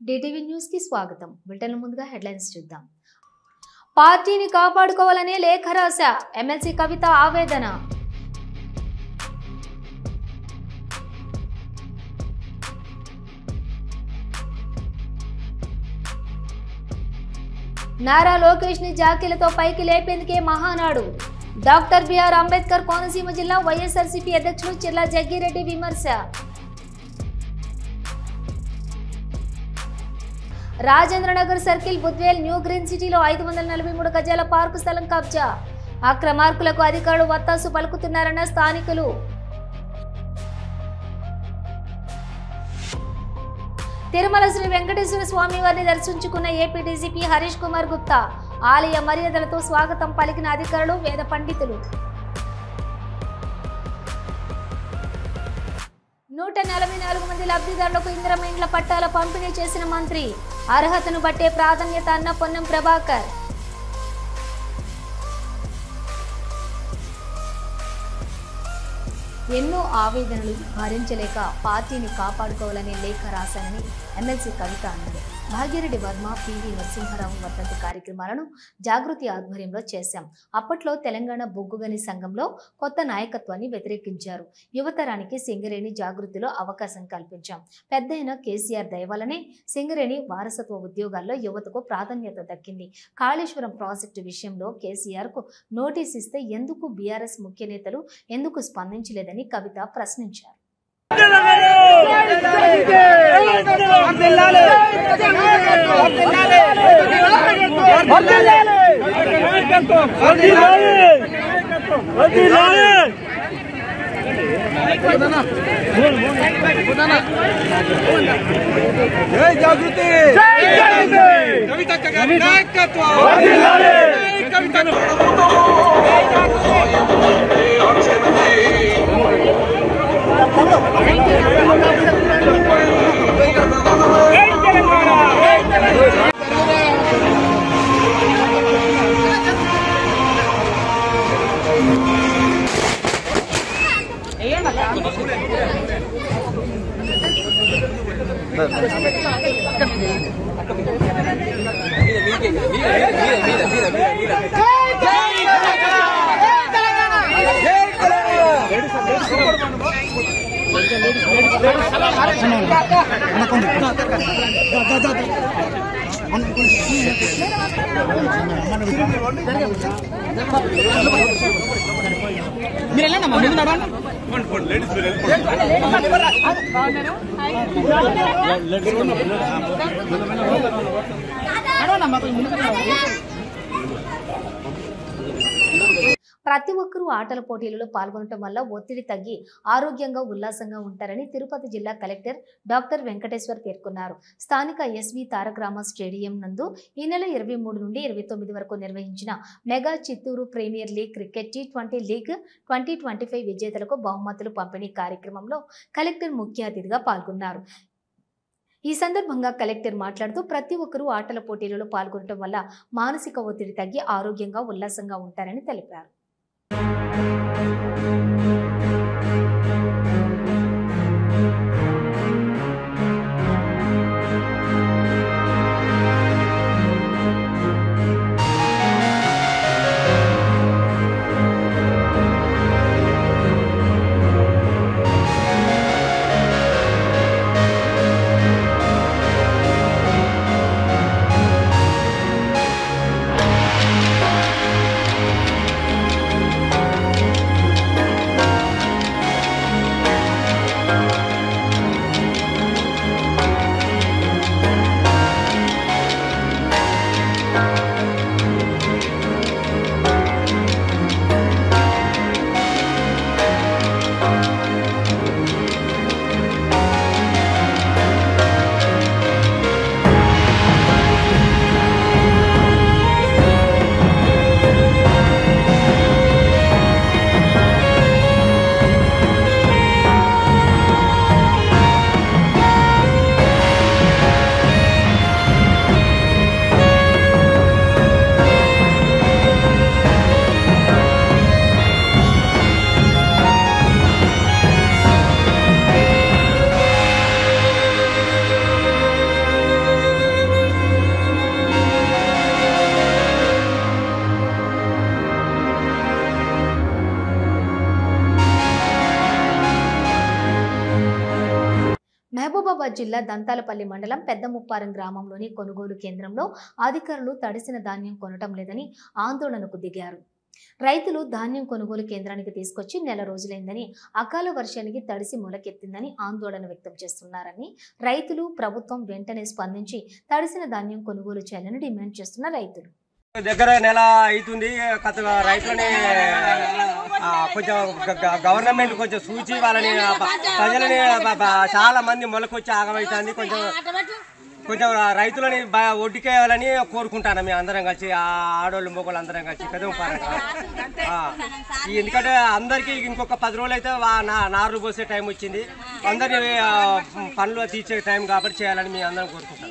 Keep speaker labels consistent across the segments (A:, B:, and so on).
A: DTV news కి స్వాగతం. Bulletin ముందుగా హెడ్లైన్స్ చూద్దాం. పార్టీని కాపాడుకోవాలనే లేఖ రాశా ఎమ్మెల్సీ కవిత ఆవేదన. నారా లోకేష్ ని జాకీలతో పైకి లేపేందుకే మహానాడు. డాక్టర్ బిఆర్ అంబేద్కర్ కోనసీమ జిల్లా వైఎస్ఆర్సీపీ అధ్యక్షులు చిర్లా జగ్గిరెడ్డి విమర్శ. Rajendranagar circle Budvel new green సిటీలో 543 గజాల పార్కు స్థలం కబ్జా. అక్రమార్కులకు అధికారులు వత్తాసు పలుకుతున్నారన్న స్థానికులు. తిరుమల శ్రీ వెంకటేశ్వర స్వామి వారిని దర్శించుకున్న ఏపీ డీజీపీ హరీష్ కుమార్ గుప్తా. ఆలయ మర్యాదలతో స్వాగతం పలికిన అధికారులు, వేద పండితులు. 144 మంది లబ్ధిదారులకు ఇందిరమ్మ ఇండ్ల పట్టాల పంపిణీ చేసిన మంత్రి. అర్హతను బట్టే ప్రాధాన్యత అన్న పొన్నం ప్రభాకర్. ఎన్నో ఆవేదనలు భరించలేక పార్టీని కాపాడుకోవాలనే లేఖ రాశానని ఎమ్మెల్సీ కవిత అన్నారు. భాగ్యరెడ్డి వర్మ, పివి నరసింహారావు వర్ధంతి కార్యక్రమాలను జాగృతి ఆధ్వర్యంలో చేశాం. అప్పట్లో తెలంగాణ బొగ్గుగని సంఘంలో కొత్త నాయకత్వాన్ని వ్యతిరేకించారు. యువతరానికి సింగరేణి జాగృతిలో అవకాశం కల్పించాం. పెద్దయిన కేసీఆర్ దయవల్లనే సింగరేణి వారసత్వ ఉద్యోగాల్లో యువతకు ప్రాధాన్యత దక్కింది. కాళేశ్వరం ప్రాజెక్టు విషయంలో కేసీఆర్ కు నోటీస్ ఇస్తే ఎందుకు బీఆర్ఎస్ ముఖ్య నేతలు ఎందుకు స్పందించలేదని కవిత ప్రశ్నించారు. ప్రతి ఒక్కరూ ఆటల పోటీలలో పాల్గొనడం వల్ల ఒత్తిడి తగ్గి ఆరోగ్యంగా ఉల్లాసంగా ఉంటారని తిరుపతి జిల్లా కలెక్టర్ డాక్టర్ వెంకటేశ్వర్ పేర్కొన్నారు. స్థానిక ఎస్వి తారకరామ స్టేడియం నందు ఈ నెల 23 నుండి 29 వరకు నిర్వహించిన mega Chittoor premier league cricket T20 league 2025 విజేతలకు బహుమతులు పంపిణీ కార్యక్రమంలో కలెక్టర్ ముఖ్య అతిథిగా పాల్గొన్నారు. ఈ సందర్భంగా కలెక్టర్ మాట్లాడుతూ ప్రతి ఒక్కరూ ఆటల పోటీలలో పాల్గొనడం వల్ల మానసిక ఒత్తిడి తగ్గి ఆరోగ్యంగా ఉల్లాసంగా ఉంటారని తెలిపారు. మహబూబాబాద్ జిల్లా దంతాలపల్లి మండలం పెద్దముప్పారం గ్రామంలోని కొనుగోలు కేంద్రంలో అధికారులు తడిసిన ధాన్యం కొనటం లేదని ఆందోళనకు దిగారు. రైతులు ధాన్యం కొనుగోలు కేంద్రానికి తీసుకొచ్చి నెల రోజులైందని, అకాల వర్షానికి తడిసి మొలకెత్తిందని ఆందోళన వ్యక్తం చేస్తున్నారని రైతులు ప్రభుత్వం వెంటనే స్పందించి తడిసిన ధాన్యం కొనుగోలు చేయాలని డిమాండ్ చేస్తున్న రైతులు.
B: దగ్గర నెల అవుతుంది. రైతులని కొంచెం గవర్నమెంట్ కొంచెం సూచి వాళ్ళని ప్రజలని చాలా మంది మొలకొచ్చి ఆగమవుతుంది. కొంచెం రైతులని ఒడ్డుకేయాలని కోరుకుంటాను. మేము అందరం కలిసి ఆడోళ్ళు మొగోళ్ళు అందరం కలిసి పెద్దపారంగా. ఎందుకంటే అందరికీ ఇంకొక 10 రోజులు అయితే నార్లు పోసే టైం వచ్చింది. అందరినీ పనులు తీర్చే టైం కాబట్టి చేయాలని మేము అందరం కోరుకుంటాం.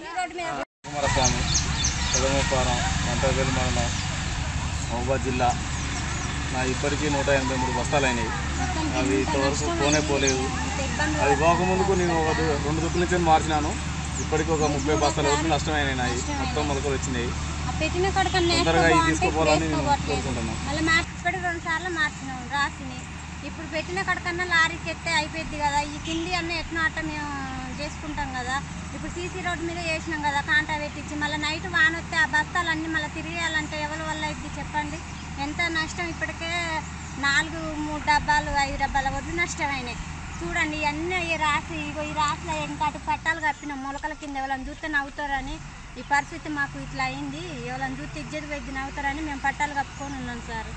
C: పెదముప్పారం దంతాలపల్లి మండలం మహబూబాబాద్ జిల్లా. నా ఇప్పటికీ 183 బస్తాలు అయినాయి. అవి ఇంతవరకు పోలేదు. అది పోకముందుకు నేను 2 దుక్కుల నుంచి మార్చినాను. ఇప్పటికీ ఒక 30 బస్తాల వరకు నష్టమైనాయి. మొత్తం మొలకలు వచ్చినాయి. తొందరగా ఇది తీసుకుపోవాలని నేను కోరుకుంటున్నాను.
D: ఇప్పుడు పెట్టిన కడకన్నా లారీకి ఎత్తే అయిపోద్ది కదా. ఈ కింది అన్న ఎట్లా అట్ట మేము చేసుకుంటాం కదా. ఇప్పుడు సీసీ రోడ్డు మీద వేసినాం కదా, కాంటా పెట్టించి మళ్ళీ నైట్ వాన వస్తే ఆ బస్తాలన్నీ మళ్ళీ తిరిగేయాలంటే ఎవరి వల్ల ఇది చెప్పండి. ఎంత నష్టం. ఇప్పటికే 3 డబ్బాలు 5 డబ్బాల వద్దు నష్టమైనాయి. చూడండి ఇవన్నీ ఈ రాశిలో ఇంకా అటు పట్టాలు కప్పినాం. మొలకల కింద ఎవరైనా చూస్తే నవ్వుతారని ఈ పరిస్థితి మాకు ఇట్లా అయింది. ఎవరైనా చూస్తే ఇజ్జత్ వెగ్గి నవ్వుతారని మేము పట్టాలు కప్పుకొని ఉన్నాం సార్.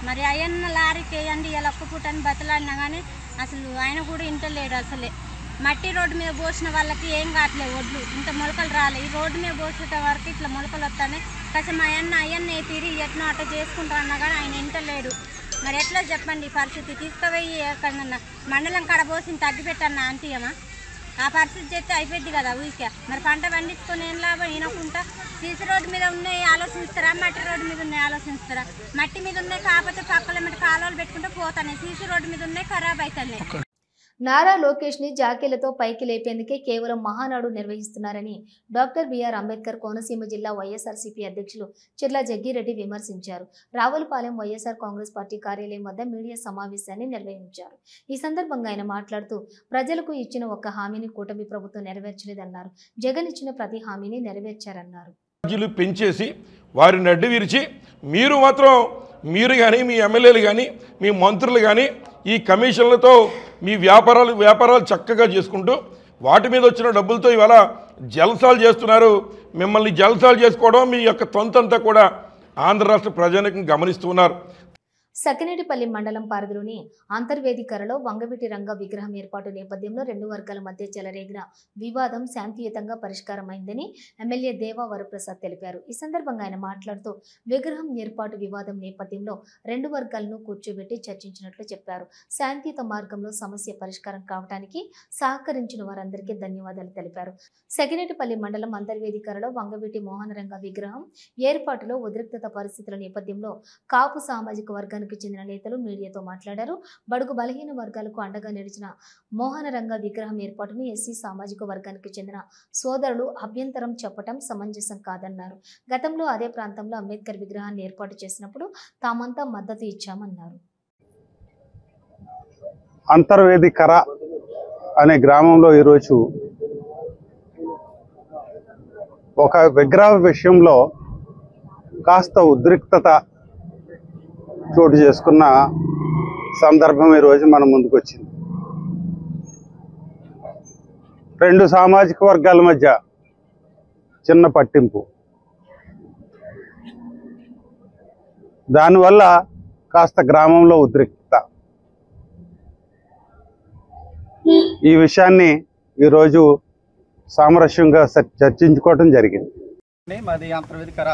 D: మరి అయ్యన్న లారీకి వేయండి ఇలా ఒక్క పూట అని బతలాడినా కానీ అసలు ఆయన కూడా ఇంటలేడు. అసలే మట్టి రోడ్డు మీద పోసిన వాళ్ళకి ఏం కావట్లేదు. ఒడ్లు ఇంత మొలకలు రాలే. ఈ రోడ్డు మీద పోసే వరకు ఇట్లా మొలకలు వస్తానే కాసేపు అయ్యన్న తిరిగి ఎట్నో అట్ట చేసుకుంటా అన్నా కానీ ఆయన ఇంటలేడు. మరి ఎట్లా చెప్పండి పరిస్థితి. తీసుకుపోయి ఎక్కడన్నా మండలం కాడ పోసి తగ్గిపెట్టన్నా అంతేమా ఆ పరిస్థితి చేస్తే అయిపోద్ది కదా ఊరికే. మరి పంట పండించుకొని ఏం లాభం వినకుండా. సీసీ రోడ్డు మీద ఉన్నాయి ఆలోచిస్తారా, మట్టి రోడ్డు మీద ఉన్నాయి ఆలోచిస్తారా? మట్టి మీద ఉన్నాయి కాకపోతే పక్కల మీద కాలువలు పెట్టుకుంటే పోతాయి. సీసీ రోడ్డు మీద ఉన్నాయి ఖరాబ్ అవుతున్నాయి.
A: నారా లోకేష్ ని జాకీలతో పైకి లేపేందుకే కేవలం మహానాడు నిర్వహిస్తున్నారని డాక్టర్ బిఆర్ అంబేద్కర్ కోనసీమ జిల్లా వైఎస్ఆర్సీపీ అధ్యక్షులు చిర్ల జగ్గిరెడ్డి విమర్శించారు. రావులపాలెం వైఎస్ఆర్ కాంగ్రెస్ పార్టీ కార్యాలయం వద్ద మీడియా సమావేశాన్ని నిర్వహించారు. ఈ సందర్భంగా ఆయన మాట్లాడుతూ ప్రజలకు ఇచ్చిన ఒక్క హామీని కూటమి ప్రభుత్వం నెరవేర్చలేదన్నారు. జగన్ ఇచ్చిన ప్రతి హామీని నెరవేర్చారన్నారు.
E: పెంచేసి వారిని అడ్డు విరిచి మీరు కానీ మీ ఎమ్మెల్యేలు కానీ మీ మంత్రులు కానీ ఈ కమిషన్లతో మీ వ్యాపారాలు చక్కగా చేసుకుంటూ వాటి మీద వచ్చిన డబ్బులతో ఇవాళ జల్సాలు చేస్తున్నారు. మిమ్మల్ని జల్సాలు చేసుకోవడం మీ యొక్క తొంతంతా కూడా ఆంధ్ర రాష్ట్ర ప్రజానికం గమనిస్తున్నారు.
A: సకినేటిపల్లి మండలం పరిధిలోని అంతర్వేదికరలో వంగవీటి రంగ విగ్రహం ఏర్పాటు నేపథ్యంలో 2 వర్గాల మధ్య చెలరేగిన వివాదం శాంతియుతంగా పరిష్కారమైందని ఎమ్మెల్యే దేవా వరప్రసాద్ తెలిపారు. ఈ సందర్భంగా ఆయన మాట్లాడుతూ విగ్రహం ఏర్పాటు వివాదం నేపథ్యంలో 2 వర్గాలను కూర్చోబెట్టి చర్చించినట్లు చెప్పారు. శాంతియుత మార్గంలో సమస్య పరిష్కారం కావడానికి సహకరించిన వారందరికీ ధన్యవాదాలు తెలిపారు. సకినేటిపల్లి మండలం అంతర్వేదికరలో వంగవీటి మోహనరంగ విగ్రహం ఏర్పాటులో ఉద్రిక్తత పరిస్థితుల నేపథ్యంలో కాపు సామాజిక వర్గానికి చెందిన నేతలు మీడియాతో మాట్లాడారు. బడుగు బలహీన వర్గాలకు అండగా నిలిచిన మోహనరంగ విగ్రహం ఏర్పాటును ఎస్సీ సామాజిక వర్గానికి చెందిన సోదరులు అభ్యంతరం చెప్పడం సమంజసం కాదన్నారు. గతంలో అదే ప్రాంతంలో అంబేద్కర్ విగ్రహాన్ని ఏర్పాటు చేసినప్పుడు తామంతా మద్దతు ఇచ్చామన్నారు.
F: అంతర్వేదికర అనే గ్రామంలో ఈరోజు ఒక విగ్రహ విషయంలో కాస్త ఉద్రిక్తత చోటు చేసుకున్న సందర్భం ఈరోజు మన ముందుకు వచ్చింది. 2 సామాజిక వర్గాల మధ్య చిన్న పట్టింపు, దానివల్ల కాస్త గ్రామంలో ఉద్రిక్తత. ఈ విషయాన్ని ఈరోజు సామరస్యంగా చర్చించుకోవడం జరిగింది.
C: మాది అంతర్వేదికర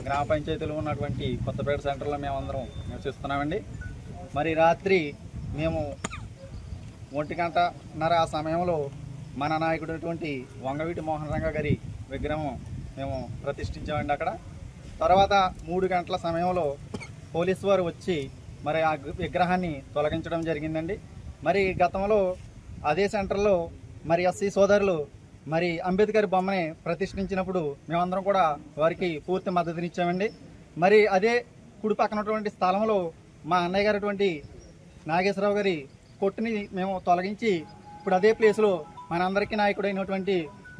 C: గ్రామ పంచాయతీలో ఉన్నటువంటి కొత్తపేట సెంటర్లో మేమందరం నివసిస్తున్నామండి. మరి రాత్రి మేము 1:30 ఆ సమయంలో మన నాయకుడైనటువంటి వంగవీటి మోహనరంగ గారి విగ్రహం మేము ప్రతిష్ఠించామండి. అక్కడ తర్వాత 3 గంటల సమయంలో పోలీసు వారు వచ్చి మరి ఆ విగ్రహాన్ని తొలగించడం జరిగిందండి. మరి గతంలో అదే సెంటర్లో మరి ఎస్సీ సోదరులు మరి అంబేద్కర్ బొమ్మని ప్రతిష్ఠించినప్పుడు మేమందరం కూడా వారికి పూర్తి మద్దతునిచ్చామండి. మరి అదే కుడి పక్కనటువంటి స్థలంలో మా అన్నయ్య గారు నాగేశ్వరరావు గారి కొట్టుని మేము తొలగించి ఇప్పుడు అదే ప్లేస్లో మనందరికీ నాయకుడైనటువంటి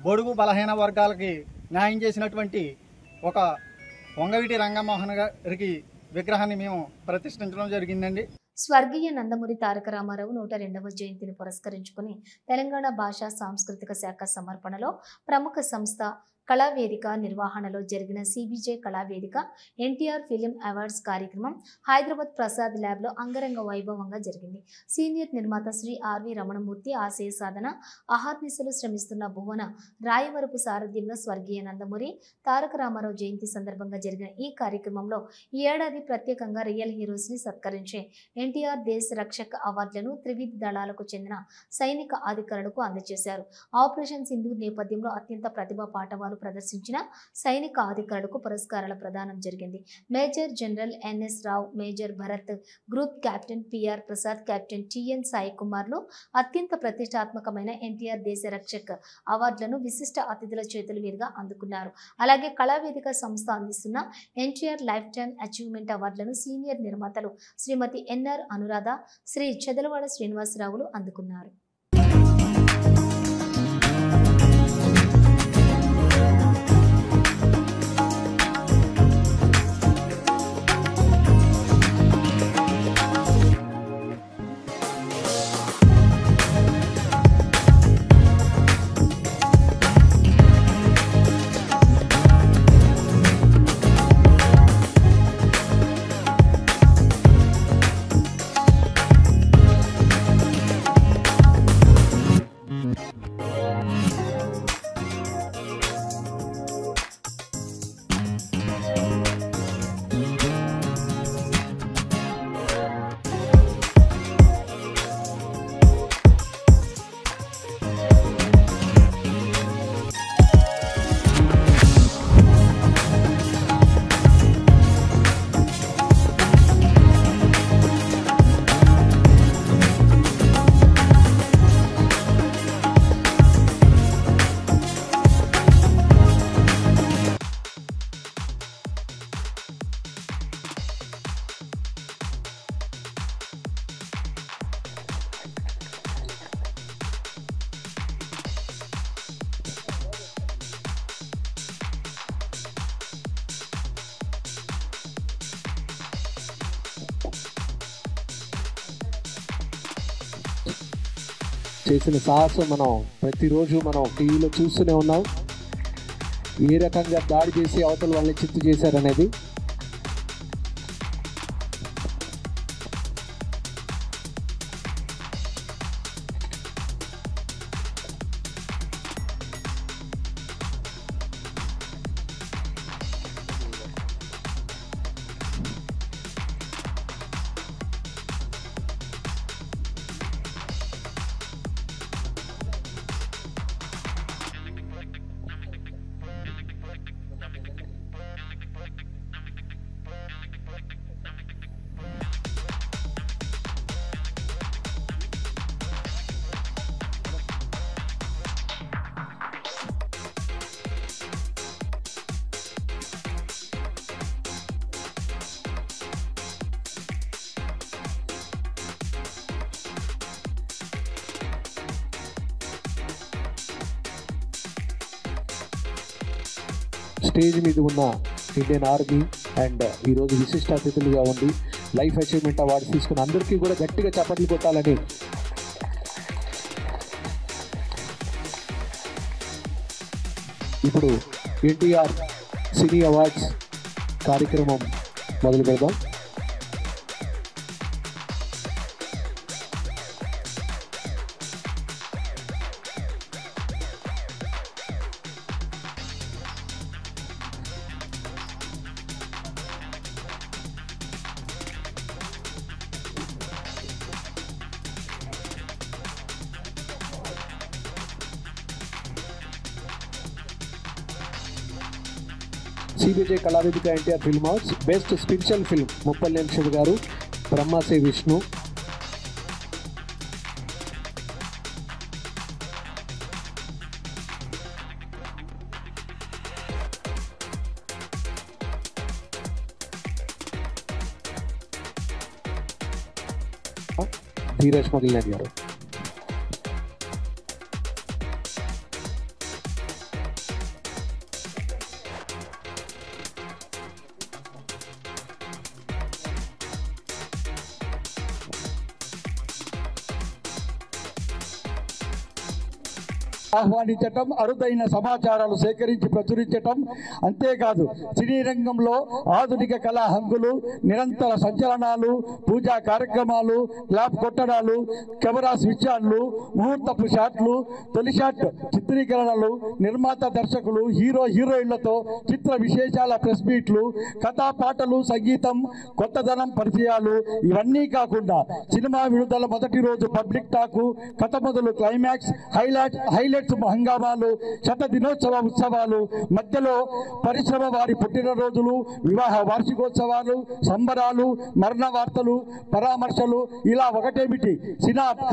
C: బడుగు బలహీన వర్గాలకి న్యాయం చేసినటువంటి ఒక వంగవీటి రంగమోహన్ గారికి విగ్రహాన్ని మేము ప్రతిష్ఠించడం జరిగిందండి.
A: స్వర్గీయ నందమూరి తారక రామారావు 102వ జయంతిని పురస్కరించుకుని తెలంగాణ భాషా సాంస్కృతిక శాఖ సమర్పణలో ప్రముఖ సంస్థ కళావేదిక నిర్వహణలో జరిగిన CBJ Kalavedika NTR film awards కార్యక్రమం హైదరాబాద్ ప్రసాద్ ల్యాబ్లో అంగరంగ వైభవంగా జరిగింది. సీనియర్ నిర్మాత శ్రీ ఆర్వి రమణమూర్తి ఆశయ సాధన అహర్నిశలు శ్రమిస్తున్న భువన రాయవరపు సారథ్యంలో స్వర్గీయ నందమూరి తారక రామారావు జయంతి సందర్భంగా జరిగిన ఈ కార్యక్రమంలో ఈ ఏడాది ప్రత్యేకంగా రియల్ హీరోస్ ని సత్కరించే ఎన్టీఆర్ దేశ రక్షక్ అవార్డులను త్రివిధ దళాలకు చెందిన సైనిక అధికారులకు అందజేశారు. ఆపరేషన్ సింధూర్ నేపథ్యంలో అత్యంత ప్రతిభా పాఠవాలు ప్రదర్శించిన సైనిక అధికారులకు పురస్కారాల ప్రదానం జరిగింది. Major general NS Rao, major Bharat, group captain PR Prasad, captain TN Sai కుమార్లు అత్యంత ప్రతిష్టాత్మకమైన ఎన్టీఆర్ దేశ రక్షక్ అవార్డులను విశిష్ట అతిథుల చేతుల మీదుగా అందుకున్నారు. అలాగే కళావేదిక సంస్థ అందిస్తున్న ఎన్టీఆర్ లైఫ్ టైమ్ అచీవ్మెంట్ అవార్డులను సీనియర్ నిర్మాతలు శ్రీమతి ఎన్ఆర్ అనురాధ, శ్రీ చెదలవాడ శ్రీనివాసరావులు అందుకున్నారు.
G: చేసిన సాహసం మనం ప్రతిరోజు మనం టీవీలో చూస్తూనే ఉన్నాం. ఏ రకంగా దాడి చేసి అవతల వాళ్ళని చిత్తు చేశారనేది. స్టేజ్ మీద ఉన్న ఇండియన్ ఆర్మీ అండ్ ఈరోజు విశిష్ట అతిథులుగా ఉండి లైఫ్ అచీవ్మెంట్ అవార్డ్స్ తీసుకున్న అందరికీ కూడా గట్టిగా చప్పట్లు కొట్టాలని ఇప్పుడు ఎన్టీఆర్ సినీ అవార్డ్స్ కార్యక్రమం మొదలు పెడదాం. CBJ Kalavedika NTR film awards best spiritual film Muppalaneni Siva garu, బ్రహ్మాసే విష్ణు. ధీరజ్ మొగిలినేని గారు.
H: ఆహ్వానించటం, అరుదైన సమాచారాలు సేకరించి ప్రచురించటం, అంతేకాదు సినీ రంగంలో ఆధునిక కళా హంగులు, నిరంతర సంచలనాలు, పూజా కార్యక్రమాలు, క్లాప్ కొట్టడాలు, కెమెరా స్విచ్ ఆన్లు, ముహూర్తపు షాట్లు, తొలి షాట్ చిత్రీకరణలు, నిర్మాత దర్శకులు, హీరోయిన్లతో చిత్ర విశేషాల ప్రెస్ మీట్లు, కథా పాటలు, సంగీతం, కొత్తదనం పరిచయాలు, ఇవన్నీ కాకుండా సినిమా విడుదల మొదటి రోజు పబ్లిక్ టాకు, కథ మొదలు క్లైమాక్స్, హైలైట్స్ హంగామాలు, శత దినోత్సవ ఉత్సవాలు, మధ్యలో పరిశ్రమ వారి పుట్టినరోజులు, వివాహ వార్షికోత్సవాలు, సంబరాలు, మరణ వార్తలు, పరామర్శలు, ఇలా ఒకటేమిటి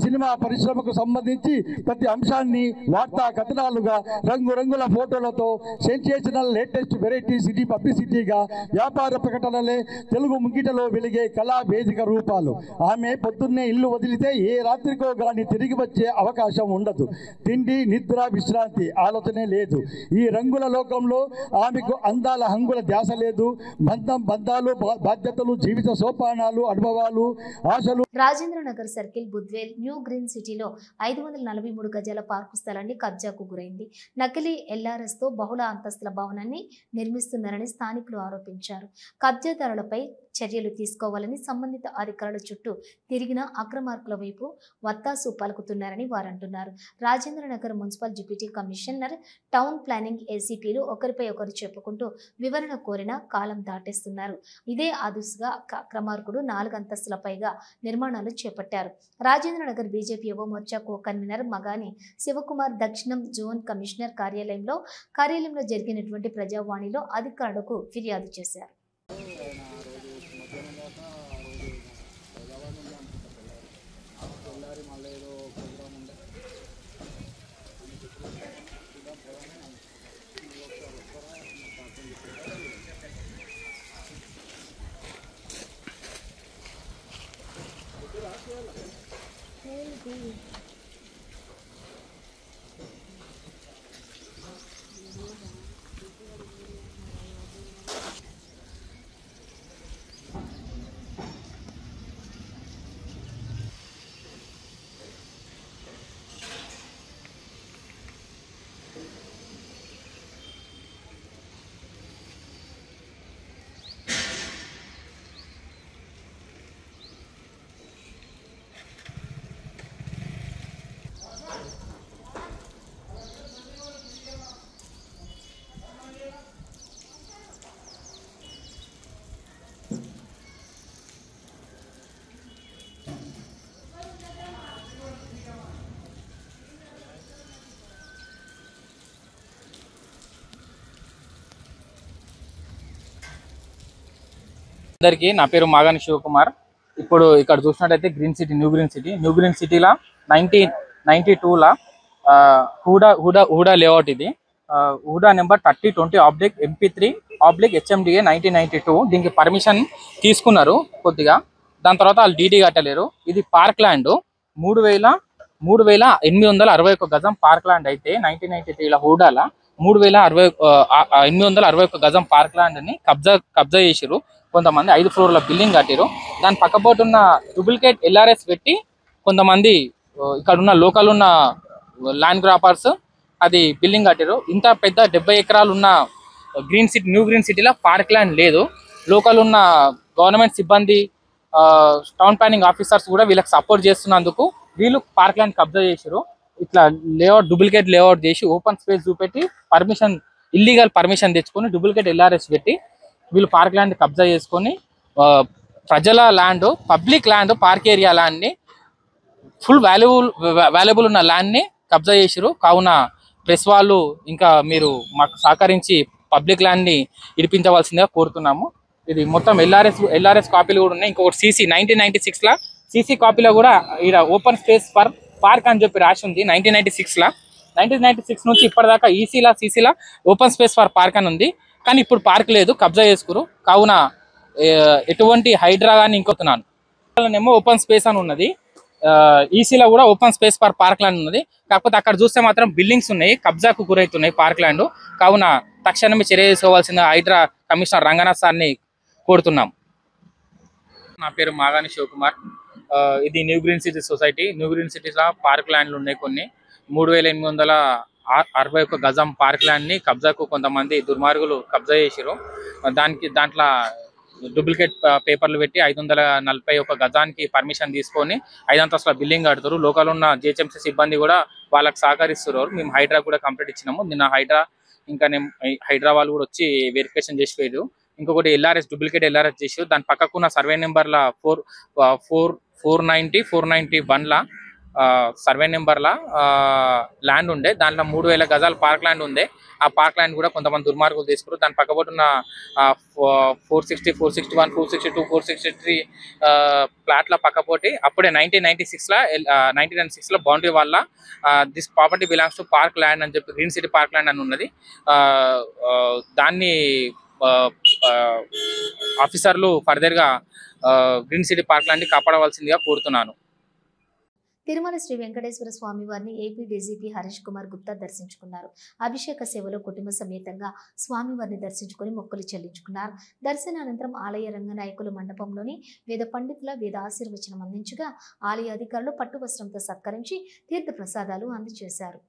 H: సినిమా పరిశ్రమకు సంబంధించి ప్రతి అంశాన్ని వార్తా కథనాలుగా రంగురంగుల ఫోటోలతో సెన్సేషనల్ లేటెస్ట్ వెరైటీ సిటీ పబ్లిసిటీగా వ్యాపార ప్రకటనలే తెలుగు ముంగిటలో వెలిగే కళా వేదిక రూపాలు. ఆమె పొద్దున్నే ఇల్లు వదిలితే ఏ రాత్రికో గాని తిరిగి వచ్చే అవకాశం ఉండదు. తిండి, నిద్ర, విశ్రాంతి ఆలోచనే లేదు. ఈ రంగుల లోకంలో ఆమెకు అందాల హంగుల ధ్యాస లేదు. బంధాలు, బాధ్యతలు, జీవిత సోపానాలు, అనుభవాలు, ఆశలు.
A: Rajendranagar circle Budvel new green సిటీలో 543 గజాల పార్కు స్థలాన్ని కబ్జాకు గురైంది. నకిలీ ఎల్ఆర్ఎస్ తో బహుళ అంతస్తుల భవనాన్ని నిర్మిస్తున్నారని స్థానికులు ఆరోపించారు. కబ్జాదారులపై చర్యలు తీసుకోవాలని సంబంధిత అధికారుల చుట్టూ తిరిగిన అక్రమార్కుల వైపు వత్తాసు పలుకుతున్నారని వారు అంటున్నారు. Rajendranagar municipal deputy commissioner, town planning ఏసీపీలు ఒకరిపై ఒకరు చెప్పుకుంటూ వివరణ కోరిన కాలం దాటేస్తున్నారు. ఇదే అదుసుగా అక్రమార్కుడు 4 అంతస్తుల పైగా నిర్మాణాలు చేపట్టారు. రాజేంద్రనగర్ బీజేపీ యువ మోర్చా కో కన్వీనర్ మగాని శివకుమార్ దక్షిణం జోన్ కమిషనర్ కార్యాలయంలో జరిగినటువంటి ప్రజావాణిలో అధికారులకు ఫిర్యాదు చేశారు.
I: అందరికీ నా పేరు మాగాని శివకుమార్. ఇప్పుడు ఇక్కడ చూసినట్టయితే న్యూ గ్రీన్ సిటీలో 1992లా హూడా లేఅవుట్. ఇది హూడా నెంబర్ 3020 MP3/HMDA 1992. దీనికి పర్మిషన్ తీసుకున్నారు కొద్దిగా, దాని తర్వాత వాళ్ళు డీడీ కట్టలేరు. ఇది పార్క్ ల్యాండ్ 3861 గజం పార్క్ ల్యాండ్ అయితే 1993లో హూడాల 3861 గజం పార్క్ ల్యాండ్ ని కబ్జా చేసిరు. కొంతమంది 5 ఫ్లోర్ల బిల్డింగ్ కట్టారు. దాని పక్కపోటు ఉన్న డూప్లికేట్ ఎల్ఆర్ఎస్ పెట్టి కొంతమంది ఇక్కడ ఉన్న లోకల్ ఉన్న ల్యాండ్ గ్రాపర్స్ అది బిల్డింగ్ కట్టారు. ఇంత పెద్ద 70 ఎకరాలు ఉన్న న్యూ గ్రీన్ సిటీలో పార్క్ ల్యాండ్ లేదు. లోకల్ ఉన్న గవర్నమెంట్ సిబ్బంది, టౌన్ ప్లానింగ్ ఆఫీసర్స్ కూడా వీళ్ళకి సపోర్ట్ చేస్తున్నందుకు వీళ్ళు పార్క్ ల్యాండ్ కబ్జా చేశారు. ఇట్లా లేఅవుట్ డూప్లికేట్ లేఅవుట్ చేసి ఓపెన్ స్పేస్ చూపెట్టి ఇల్లీగల్ పర్మిషన్ తెచ్చుకొని డూప్లికేట్ ఎల్ఆర్ఎస్ పెట్టి వీళ్ళు పార్క్ ల్యాండ్ కబ్జా చేసుకొని ప్రజల land, public land, park area ల్యాండ్ని ఫుల్ వాల్యుబుల్ ఉన్న ల్యాండ్ని కబ్జా చేసారు. కావున ప్రెస్ వాళ్ళు ఇంకా మీరు మాకు సహకరించి పబ్లిక్ ల్యాండ్ని ఇడిపించవలసిందిగా కోరుతున్నాము. ఇది మొత్తం ఎల్ఆర్ఎస్ కాపీలు కూడా ఉన్నాయి. ఇంకొకటి CC 1996లా CC కాపీలో కూడా ఇక్కడ ఓపెన్ స్పేస్ ఫర్ పార్క్ అని చెప్పి రాసి ఉంది. 1996లా 1996 నుంచి ఇప్పటిదాకా CCలా ఓపెన్ స్పేస్ ఫర్ పార్క్ అని ఉంది. కానీ ఇప్పుడు పార్క్ లేదు, కబ్జా చేసుకురు. కావున ఎటువంటి హైడ్రా కానీ ఇంకొతున్నాను ఏమో ఓపెన్ స్పేస్ అని ఉన్నది. ఈసీలో కూడా open space for park land ఉన్నది. కాకపోతే అక్కడ చూస్తే మాత్రం బిల్డింగ్స్ ఉన్నాయి, కబ్జాకు గురవుతున్నాయి పార్క్ ల్యాండ్. కావున తక్షణమే చర్య తీసుకోవాల్సిన హైడ్రా కమిషనర్ రంగనాథ్ సార్ని కోరుతున్నాం. నా పేరు మాగాని శివకుమార్. ఇది new green city society. New green సిటీలో పార్క్ ల్యాండ్లు ఉన్నాయి కొన్ని. 3861 గజం పార్క్ ల్యాండ్ని కబ్జాకు కొంతమంది దుర్మార్గులు కబ్జా చేసారు. దాంట్లో డూప్లికేట్ పేపర్లు పెట్టి 541 గజానికి పర్మిషన్ తీసుకొని 5 అంతస్తుల బిల్డింగ్ కడతారు. లోకల్ ఉన్న జిహెచ్ఎంసీ సిబ్బంది కూడా వాళ్ళకి సహకరిస్తున్నారు. మేము హైడ్రా కూడా కంప్లీట్ ఇచ్చినాము. నిన్న హైడ్రా వాళ్ళు కూడా వచ్చి వెరిఫికేషన్ చేసి పోయారు. ఇంకొకటి ఎల్ఆర్ఎస్ డూప్లికేట్ ఎల్ఆర్ఎస్ చేసి దాని పక్కకున్న సర్వే నెంబర్ల 491 సర్వే నెంబర్ల ల్యాండ్ ఉండే. దాంట్లో 3000 గజాల పార్క్ ల్యాండ్ ఉంది. ఆ పార్క్ ల్యాండ్ కూడా కొంతమంది దుర్మార్గులు తీసుకున్నారు. దాని పక్కబోటు ఉన్న 460, 461, 462, 463 ప్లాట్ల పక్కపోటి అప్పుడే 1996లో బౌండరీ వల్ల this property belongs to park land అని చెప్పి గ్రీన్ సిటీ పార్క్ ల్యాండ్ అని ఉన్నది. దాన్ని ఆఫీసర్లు ఫర్దర్గా గ్రీన్ సిటీ పార్క్ ల్యాండ్ని కాపాడవలసిందిగా కోరుతున్నాను.
A: తిరుమల శ్రీ వెంకటేశ్వర స్వామి వారిని ఏపీ డీజీపీ హరీష్ కుమార్ గుప్తా దర్శించుకున్నారు. అభిషేక సేవలో కుటుంబ సమేతంగా స్వామివారిని దర్శించుకుని మొక్కులు చెల్లించుకున్నారు. దర్శనానంతరం ఆలయ రంగనాయకుల మండపంలోని వేద పండితుల వేద ఆశీర్వచనం అందించగా ఆలయ అధికారులు పట్టు వస్త్రంతో సత్కరించి తీర్థ ప్రసాదాలు అందజేశారు.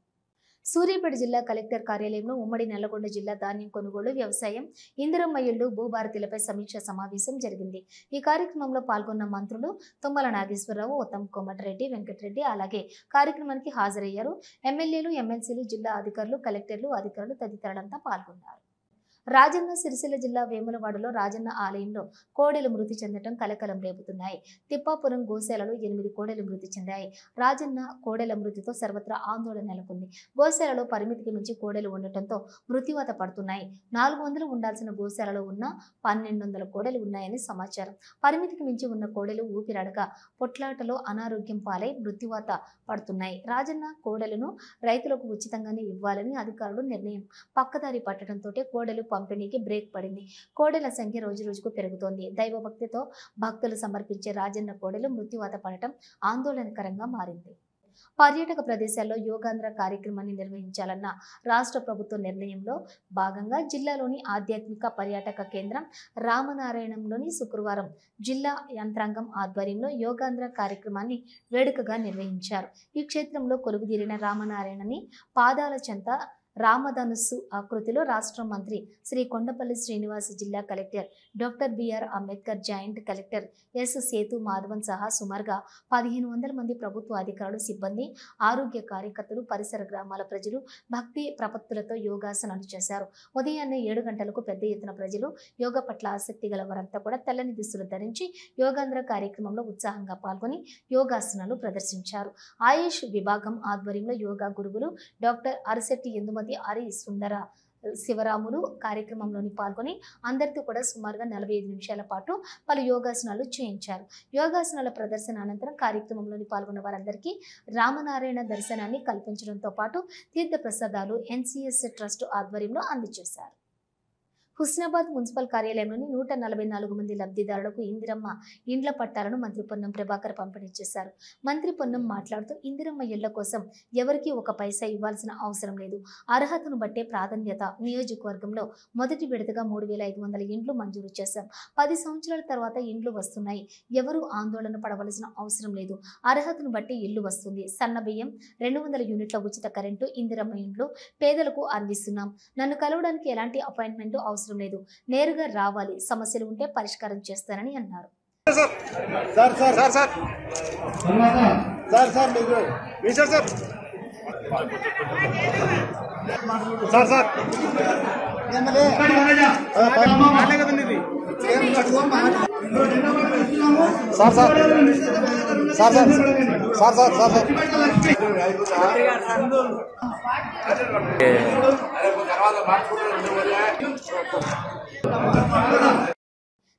A: సూర్యాపేట జిల్లా కలెక్టర్ కార్యాలయంలో ఉమ్మడి నల్లగొండ జిల్లా ధాన్యం కొనుగోలు, వ్యవసాయం, ఇందిరమ్మ ఇళ్లు, భూభారతిలపై సమీక్ష సమావేశం జరిగింది. ఈ కార్యక్రమంలో పాల్గొన్న మంత్రులు తుమ్మల నాగేశ్వరరావు, ఉత్తమ్ కోమటిరెడ్డి, వెంకటరెడ్డి అలాగే కార్యక్రమానికి హాజరయ్యారు. ఎమ్మెల్యేలు, ఎమ్మెల్సీలు, జిల్లా అధికారులు, కలెక్టర్లు, అధికారులు తదితరులంతా పాల్గొన్నారు. రాజన్న సిరిసిల్ల జిల్లా వేములవాడలో రాజన్న ఆలయంలో కోడెలు మృతి చెందడం కలకలం రేపుతున్నాయి. తిప్పాపురం గోశాలలో 8 కోడెలు మృతి చెందాయి. రాజన్న కోడెల మృతితో సర్వత్రా ఆందోళన నెలకొంది. గోశాలలో పరిమితికి మించి కోడెలు ఉండటంతో మృత్యువాత పడుతున్నాయి. 400 ఉండాల్సిన గోశాలలో ఉన్న 1200 కోడెలు ఉన్నాయని సమాచారం. పరిమితికి మించి ఉన్న కోడెలు ఊపిరాడక పొట్లాటలో అనారోగ్యం పాలై మృత్యువాత పడుతున్నాయి. రాజన్న కోడెలను రైతులకు ఉచితంగానే ఇవ్వాలని అధికారులు నిర్ణయం పక్కదారి పట్టడంతో కోడెలు పంపిణీకి బ్రేక్ పడింది. కోడెల సంఖ్య రోజు రోజుకు పెరుగుతోంది. దైవభక్తితో భక్తులు సమర్పించే రాజన్న కోడెలు మృత్యువాత పడటం ఆందోళనకరంగా మారింది. పర్యాటక ప్రదేశాల్లో యోగాంధ్ర కార్యక్రమాన్ని నిర్వహించాలన్న రాష్ట్ర ప్రభుత్వ నిర్ణయంలో భాగంగా జిల్లాలోని ఆధ్యాత్మిక పర్యాటక కేంద్రం రామనారాయణంలోని శుక్రవారం జిల్లా యంత్రాంగం ఆధ్వర్యంలో యోగాంధ్ర కార్యక్రమాన్ని వేడుకగా నిర్వహించారు. ఈ క్షేత్రంలో కొలువుదీరిన రామనారాయణని పాదాల చెంత రామధనుస్సు ఆకృతిలో రాష్ట్ర మంత్రి శ్రీ కొండపల్లి శ్రీనివాస్, జిల్లా collector doctor BR Ambedkar, joint collector S Sethu Madhavan సహా సుమారుగా 1500 మంది ప్రభుత్వ అధికారులు, సిబ్బంది, ఆరోగ్య కార్యకర్తలు, పరిసర గ్రామాల ప్రజలు భక్తి ప్రపత్తులతో యోగాసనాలు చేశారు. ఉదయాన్నే 7 గంటలకు పెద్ద ఎత్తున ప్రజలు యోగా పట్ల ఆసక్తి గల వారంతా కూడా తెల్లని దుస్తులు ధరించి యోగాంధ్ర కార్యక్రమంలో ఉత్సాహంగా పాల్గొని యోగాసనాలు ప్రదర్శించారు. ఆయుష్ విభాగం ఆధ్వర్యంలో యోగా గురువులు డాక్టర్ అరిశెట్టి ఎందుమతి, అరి సుందర శివరాములు కార్యక్రమంలోని పాల్గొని అందరితో కూడా సుమారుగా 45 నిమిషాల పాటు పలు యోగాసనాలు చేయించారు. యోగాసనాల ప్రదర్శన అనంతరం కార్యక్రమంలోని పాల్గొన్న వారందరికీ రామనారాయణ దర్శనాన్ని కల్పించడంతో పాటు తీర్థ ప్రసాదాలు ఎన్సిఎస్ ట్రస్ట్ ఆధ్వర్యంలో అందజేశారు. హుస్నాబాద్ మున్సిపల్ కార్యాలయంలోని 144 మంది లబ్ధిదారులకు ఇందిరమ్మ ఇండ్ల పట్టాలను మంత్రి పొన్నం ప్రభాకర్ పంపిణీ చేశారు. మంత్రి పొన్నం మాట్లాడుతూ ఇందిరమ్మ ఇళ్ల కోసం ఎవరికీ ఒక పైసా ఇవ్వాల్సిన అవసరం లేదు. అర్హతను బట్టే ప్రాధాన్యత. నియోజకవర్గంలో మొదటి విడతగా 3500 ఇండ్లు మంజూరు చేశాం. 10 సంవత్సరాల తర్వాత ఇండ్లు వస్తున్నాయి. ఎవరూ ఆందోళన పడవలసిన అవసరం లేదు. అర్హతను బట్టి ఇల్లు వస్తుంది. సన్న బియ్యం, 200 యూనిట్ల ఉచిత కరెంటు, ఇందిరమ్మ ఇండ్లు పేదలకు అందిస్తున్నాం. నన్ను కలవడానికి ఎలాంటి అపాయింట్మెంట్ అవసరం లేదు. నేరుగా రావాలి. సమస్యలు ఉంటే పరిష్కారం చేస్తానని అన్నారు.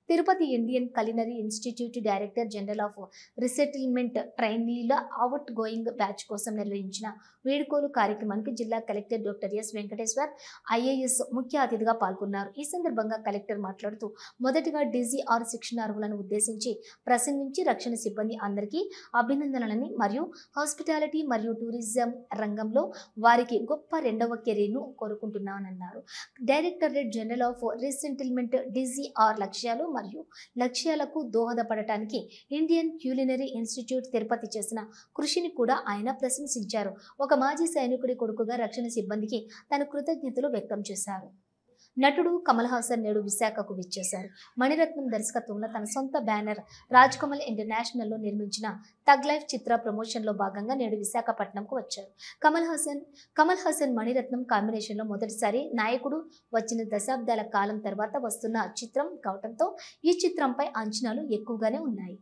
A: Tirupati Indian culinary institute director general of resettlement ట్రైనీల అవుట్ గోయింగ్ బ్యాచ్ కోసం నిర్వహించిన వీడ్కోలు కార్యక్రమానికి జిల్లా collector doctor S Venkateshwar IAS ముఖ్య అతిథిగా పాల్గొన్నారు. ఈ సందర్భంగా కలెక్టర్ మాట్లాడుతూ మొదటిగా డీజీఆర్ శిక్షణార్హులను ఉద్దేశించి ప్రసంగించి రక్షణ సిబ్బంది అందరికీ అభినందనలని మరియు హాస్పిటాలిటీ మరియు టూరిజం రంగంలో వారికి గొప్ప 2వ కెరీర్ను కోరుకుంటున్నానన్నారు. Directorate general of resettlement DGR లక్ష్యాలు మరియు లక్ష్యాలకు దోహదపడటానికి ఇండియన్ క్యూలినరీ ఇన్స్టిట్యూట్ తిరుపతి చేసిన కృషిని కూడా ఆయన ప్రశంసించారు. ఒక మాజీ సైనికుడి కొడుకుగా రక్షణ సిబ్బందికి తన కృతజ్ఞతలు వ్యక్తం చేశారు. నటుడు కమల్ హాసన్ నేడు విశాఖకు విచ్చేశారు. మణిరత్నం దర్శకత్వంలో తన సొంత బ్యానర్ రాజ్ కమల్ ఇంటర్నేషనల్లో నిర్మించిన తగ్ లైఫ్ చిత్ర ప్రమోషన్లో భాగంగా నేడు విశాఖపట్నంకు వచ్చారు. కమల్ హాసన్ మణిరత్నం కాంబినేషన్లో మొదటిసారి నాయకుడు వచ్చిన దశాబ్దాల కాలం తర్వాత వస్తున్న చిత్రం కావడంతో ఈ చిత్రంపై అంచనాలు ఎక్కువగానే ఉన్నాయి.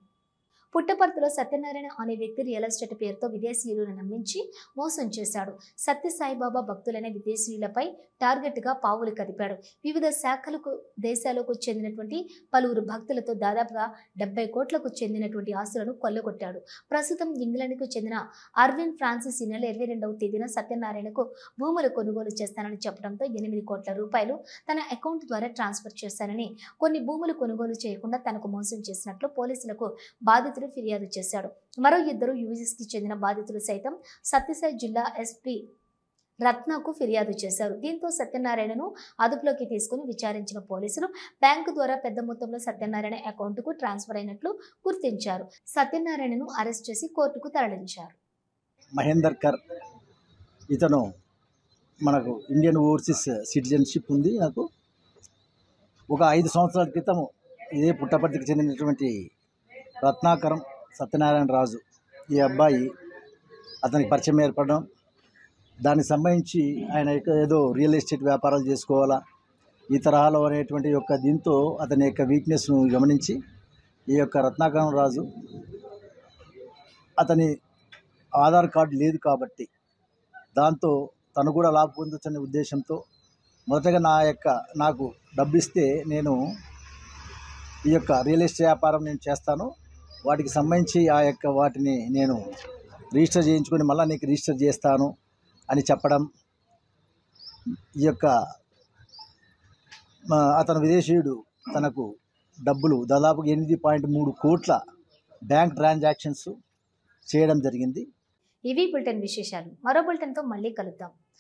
A: పుట్టపర్తిలో సత్యనారాయణ అనే వ్యక్తి రియల్ ఎస్టేట్ పేరుతో విదేశీయులను నమ్మించి మోసం చేశాడు. సత్యసాయిబాబా భక్తులైన విదేశీయులపై టార్గెట్గా పావులు కదిపాడు. వివిధ దేశాలకు చెందినటువంటి పలువురు భక్తులతో దాదాపుగా 70 కోట్లకు చెందినటువంటి ఆస్తులను కొల్లగొట్టాడు. ప్రస్తుతం ఇంగ్లాండ్కు చెందిన అర్విన్ ఫ్రాన్సిస్ ఈ నెల 22వ తేదీన సత్యనారాయణకు భూములు కొనుగోలు చేస్తానని చెప్పడంతో 8 కోట్ల రూపాయలు తన అకౌంట్ ద్వారా ట్రాన్స్ఫర్ చేశానని, కొన్ని భూములు కొనుగోలు చేయకుండా తనకు మోసం చేసినట్లు పోలీసులకు బాధితుడు ఫిర్యాదు చేశాడు. మరో 2 యూజీసీకి చెందిన బాధితులు సైతం సత్యసాయి జిల్లా ఎస్పీ రత్నకు ఫిర్యాదు చేశారు. దీంతో సత్యనారాయణను అదుపులోకి తీసుకుని విచారించిన పోలీసులు బ్యాంకు ద్వారా పెద్ద మొత్తంలో సత్యనారాయణ అకౌంట్కు ట్రాన్స్ఫర్ అయినట్లు గుర్తించారు. సత్యనారాయణను అరెస్ట్ చేసి కోర్టుకు తరలించారు.
J: మహేందర్ కర్ ఇతను మనకు ఇండియన్ ఓవర్సీస్ సిటిజన్షిప్ ఉంది. నాకు ఒక 5 సంవత్సరాల క్రితం ఇదే పుట్టపర్తికి చెందినటువంటి రత్నాకరం సత్యనారాయణ రాజు ఈ అబ్బాయి అతనికి పరిచయం ఏర్పడడం, దానికి సంబంధించి ఆయన ఏదో రియల్ ఎస్టేట్ వ్యాపారాలు చేసుకోవాలా ఈ తరహాలో అనేటువంటి యొక్క దీంతో అతని యొక్క వీక్నెస్ను గమనించి ఈ యొక్క రత్నాకరం రాజు అతని ఆధార్ కార్డు లేదు కాబట్టి దాంతో తను కూడా లాభ పొందొచ్చనే ఉద్దేశంతో మొదటగా నాకు డబ్బు ఇస్తే నేను ఈ యొక్క రియల్ ఎస్టేట్ వ్యాపారం నేను చేస్తాను, వాటికి సంబంధించి వాటిని నేను రిజిస్టర్ చేయించుకొని మళ్ళీ నీకు రిజిస్టర్ చేస్తాను అని చెప్పడం. ఈ యొక్క అతను విదేశీయుడు తనకు డబ్బులు దాదాపు 8.3 కోట్ల బ్యాంక్ ట్రాన్సాక్షన్స్ చేయడం జరిగింది.
A: ఇవి బులెటిన్ విశేషాలు. మరో బులెటిన్తో మళ్ళీ కలుద్దాం.